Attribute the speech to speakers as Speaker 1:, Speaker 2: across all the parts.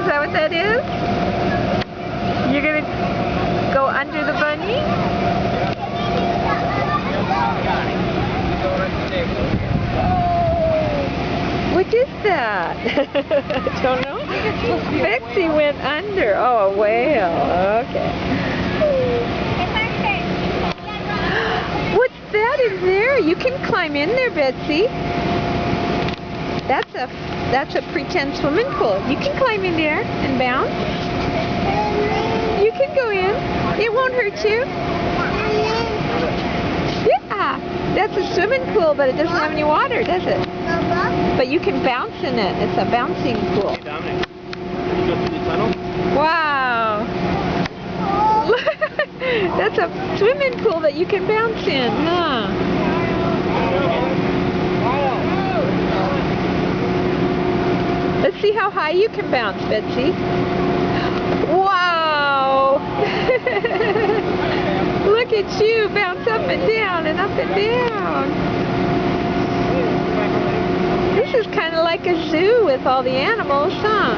Speaker 1: that what that is? You're going to go under the bunny? What is that? I don't know. Betsy went under. Oh, a whale. Okay. What's that in there? You can climb in there, Betsy. That's a pretend swimming pool. You can climb in there and bounce. You can go in. It won't hurt you. Yeah, that's a swimming pool, but it doesn't have any water, does it? But you can bounce in it. It's a bouncing pool.
Speaker 2: Hey, Dominic, you go through the tunnel?
Speaker 1: Wow. That's a swimming pool that you can bounce in, huh? Let's see how high you can bounce, Betsy. Wow! Look at you bounce up and down and up and down. This is kind of like a zoo with all the animals, huh?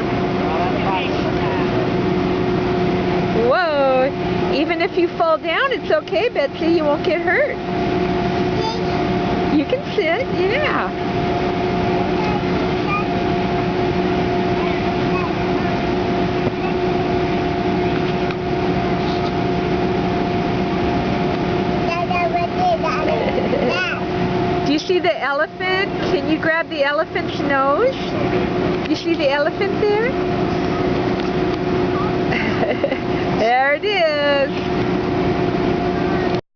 Speaker 1: Whoa! Even if you fall down, it's okay, Betsy. You won't get hurt. You can sit, yeah. Do you see the elephant? Can you grab the elephant's nose? You see the elephant there? There it is.